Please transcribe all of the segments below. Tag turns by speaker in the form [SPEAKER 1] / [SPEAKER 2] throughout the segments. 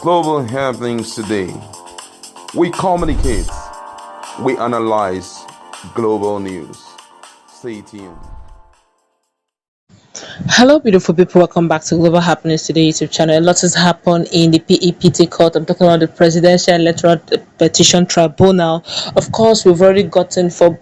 [SPEAKER 1] Global happenings today. We communicate, we analyze global news. Stay tuned.
[SPEAKER 2] Hello, beautiful people. Welcome back to Global Happiness Today YouTube channel. A lot has happened in the PEPT court. I'm talking about the Presidential Electoral Petition Tribunal. Of course, we've already gotten for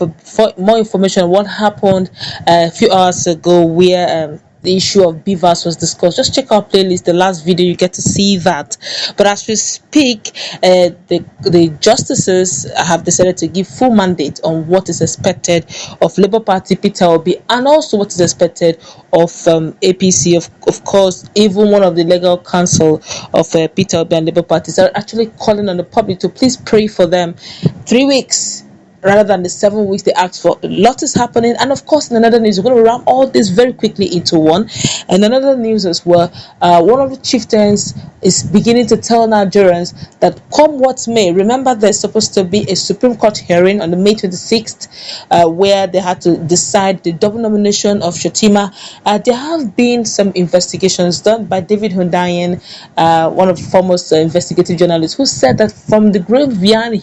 [SPEAKER 2] more information on what happened a few hours ago, where the issue of beavers was discussed. Just check our playlist, the last video, you get to see that. But as we speak, the justices have decided to give full mandate on what is expected of Labour Party, Peter Obi, and also what is expected of APC. Of course, even one of the legal counsel of Peter Obi and Labour Parties are actually calling on the public to please pray for them. 3 weeks rather than the 7 weeks they asked for. A lot is happening, and of course, in another news, we're going to ram all this very quickly into one. And another news as well, one of the chieftains is beginning to tell Nigerians that come what may, remember there's supposed to be a Supreme Court hearing on the May 26th, where they had to decide the double nomination of Shettima. There have been some investigations done by David Hundayen, one of the foremost investigative journalists, who said that from the Gravian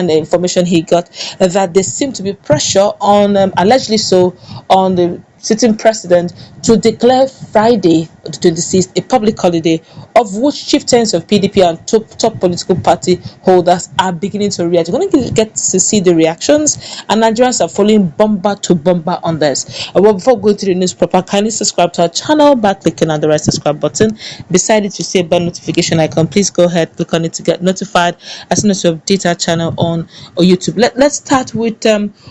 [SPEAKER 2] information he got, that there seemed to be pressure on, allegedly so, on the sitting president to declare Friday, the 26th, a public holiday, of which chieftains of PDP and top political party holders are beginning to react. You're going to get to see the reactions, and Nigerians are following bomber to bomber on this. Well, before going to the news proper, kindly subscribe to our channel by clicking on the right subscribe button. Beside it, you see a bell notification icon. Please go ahead, click on it to get notified as soon as you update our channel on YouTube. Let's start with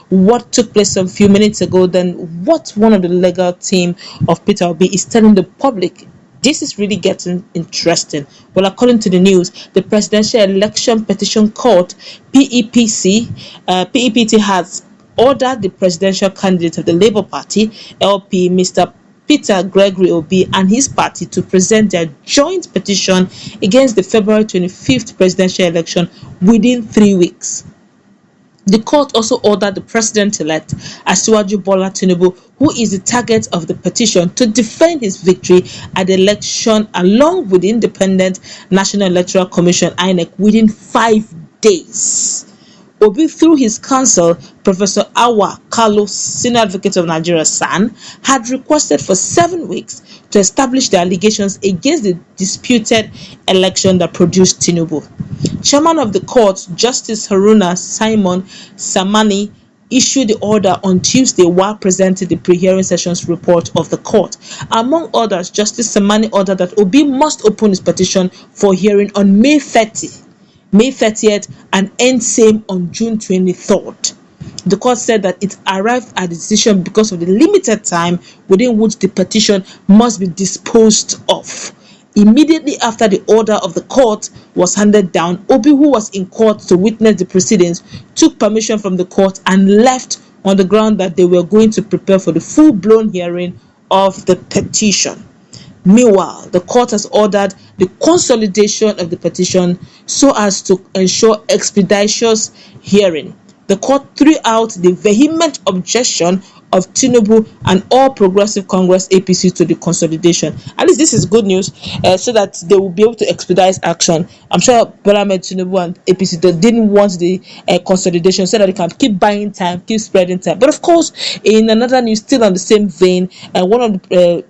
[SPEAKER 2] what took place a few minutes ago, then what one of the legal team of Peter Obi is telling the public. This is really getting interesting. Well, according to the news, the Presidential Election Petition Court, PEPT has ordered the presidential candidate of the Labour Party, LP, Mr. Peter Gregory Obi, and his party to present their joint petition against the February 25th presidential election within 3 weeks. The court also ordered the president-elect, Asiwaju Bola Tinubu, who is the target of the petition, to defend his victory at the election along with the Independent National Electoral Commission (INEC) within 5 days. Obi, through his counsel, Professor Awa Kalu, Senior Advocate of Nigeria (SAN), had requested for 7 weeks to establish the allegations against the disputed election that produced Tinubu. Chairman of the court, Justice Haruna Simon Samani, issued the order on Tuesday while presenting the pre-hearing sessions report of the court. Among others, Justice Samani ordered that Obi must open his petition for hearing on May 30th and end same on June 23rd. The court said that it arrived at the decision because of the limited time within which the petition must be disposed of. Immediately after the order of the court was handed down, Obi, who was in court to witness the proceedings, took permission from the court and left on the ground that they were going to prepare for the full-blown hearing of the petition. Meanwhile, the court has ordered the consolidation of the petition so as to ensure expeditious hearing. The court threw out the vehement objection of Tinubu and All Progressive Congress (APC) to the consolidation. At least this is good news, so that they will be able to expedite action. I'm sure Bola Ahmed Tinubu and APC didn't want the consolidation so that they can keep buying time, keep spreading time. But of course, in another news, still on the same vein, one of the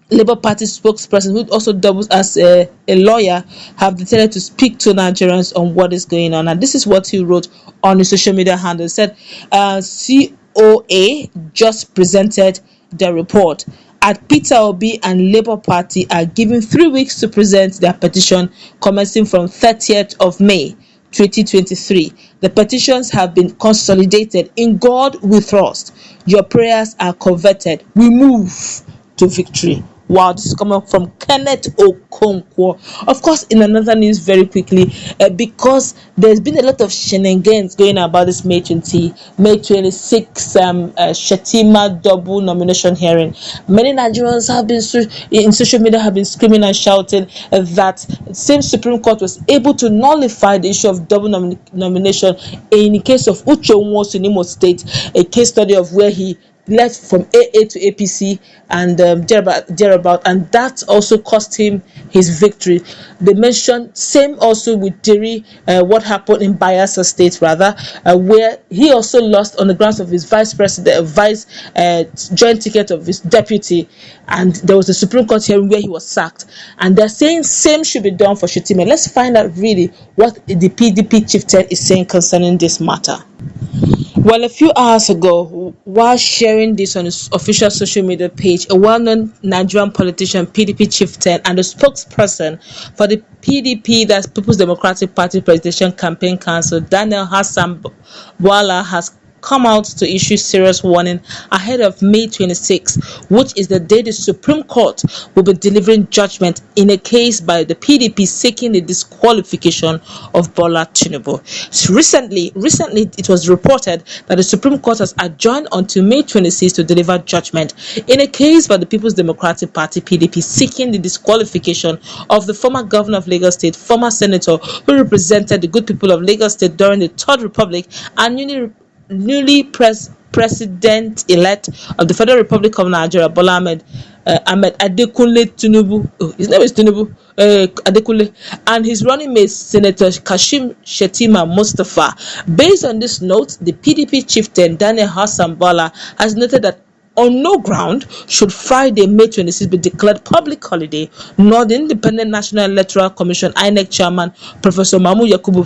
[SPEAKER 2] Labour Party spokesperson, who also doubles as a lawyer, have decided to speak to Nigerians on what is going on. And this is what he wrote on his social media handle. He said, COA just presented the report. At Peter Obi and Labour Party are given 3 weeks to present their petition commencing from 30th of May 2023. The petitions have been consolidated. In God we trust. Your prayers are converted. We move to victory. Wow, this is coming from Kenneth Okonkwo. Of course, in another news, very quickly, because there's been a lot of shenanigans going about this May 26 Shettima double nomination hearing. Many Nigerians have been in social media have been screaming and shouting that the same Supreme Court was able to nullify the issue of double nomination in the case of Uche Nwosu in Imo State, a case study of where he left from AA to APC and thereabout, and that also cost him his victory. They mentioned same also with Diri, what happened in Bayelsa State rather, where he also lost on the grounds of his vice joint ticket of his deputy, and there was a Supreme Court hearing where he was sacked, and they're saying same should be done for Shettima. Let's find out really what the PDP chieftain is saying concerning this matter. Well, a few hours ago, while sharing this on his official social media page, a well-known Nigerian politician, PDP chieftain, and the spokesperson for the PDP, that's People's Democratic Party Presidential Campaign Council, Daniel Hassan Bwala, has come out to issue serious warning ahead of May 26, which is the day the Supreme Court will be delivering judgment in a case by the PDP seeking the disqualification of Bola Tinubu. So recently it was reported that the Supreme Court has adjourned until May 26 to deliver judgment in a case by the People's Democratic Party PDP seeking the disqualification of the former governor of Lagos State, former senator who represented the good people of Lagos State during the Third Republic, and newly president-elect of the Federal Republic of Nigeria, Bola Ahmed Adekunle Tinubu. His name is Tinubu Adekunle, and his running mate, Senator Kashim Shettima Mustafa. Based on this note, the PDP chieftain Daniel Hassan Bwala has noted that on no ground should Friday, May 26 be declared public holiday, nor the Independent National Electoral Commission (INEC) chairman, Professor Mahmood Yakubu,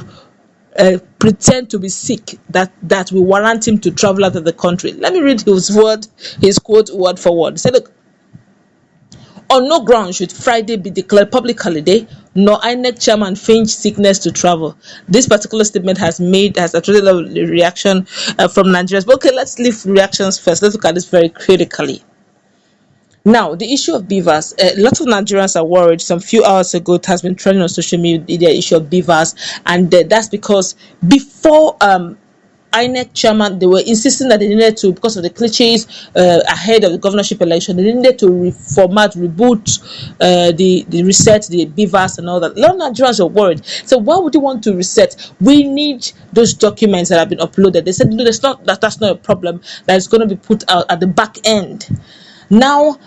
[SPEAKER 2] pretend to be sick that will warrant him to travel out of the country. Let me read his quote word for word. He said, look, on no ground should Friday be declared public holiday, nor INEC chairman feign sickness to travel. This particular statement has attracted a reaction from Nigerians. But okay, let's leave reactions first. Let's look at this very critically. Now, the issue of beavers. A lot of Nigerians are worried. Some few hours ago, it has been trending on social media, the issue of beavers, and that's because before INEC chairman, they were insisting that they needed to, because of the cliches ahead of the governorship election, they needed to reboot, the reset the beavers and all that. A lot of Nigerians are worried. So why would you want to reset? We need those documents that have been uploaded. They said no, that's not a problem. That is going to be put out at the back end. Now,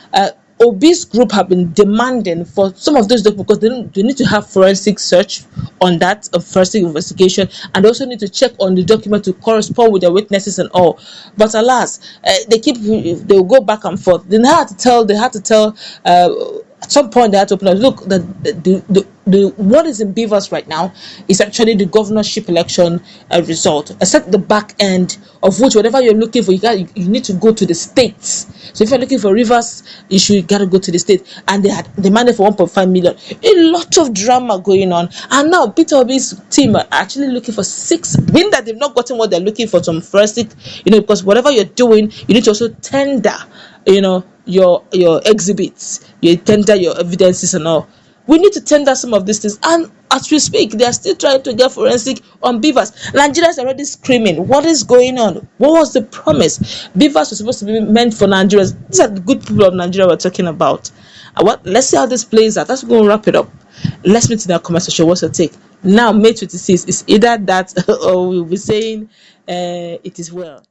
[SPEAKER 2] Obi's group have been demanding for some of those documents because they need to have forensic search on that, forensic investigation, and they also need to check on the document to correspond with their witnesses and all. But alas, they will go back and forth. They had to tell. At some point, they had to open up. Look, the what is in beavers right now is actually the governorship election result, except the back end of which, whatever you're looking for, you need to go to the states. So if you're looking for Rivers issue, you got to go to the state, and they had demanded for 1.5 million. A lot of drama going on, and now Peter Obi's team are actually looking for 6. Meaning that they've not gotten what they're looking for, some forensic, because whatever you're doing, you need to also tender, your exhibits, you tender your evidences and all. We need to tender some of these things, and as we speak, they are still trying to get forensic on beavers. Nigerians are already screaming, what is going on? What was the promise? Beavers were supposed to be meant for Nigerians. These are the good people of Nigeria we're talking about. Let's see how this plays out. That's going to wrap it up. Let's meet in our comment section. What's your take? Now, May 26 is either that or we'll be saying it is well.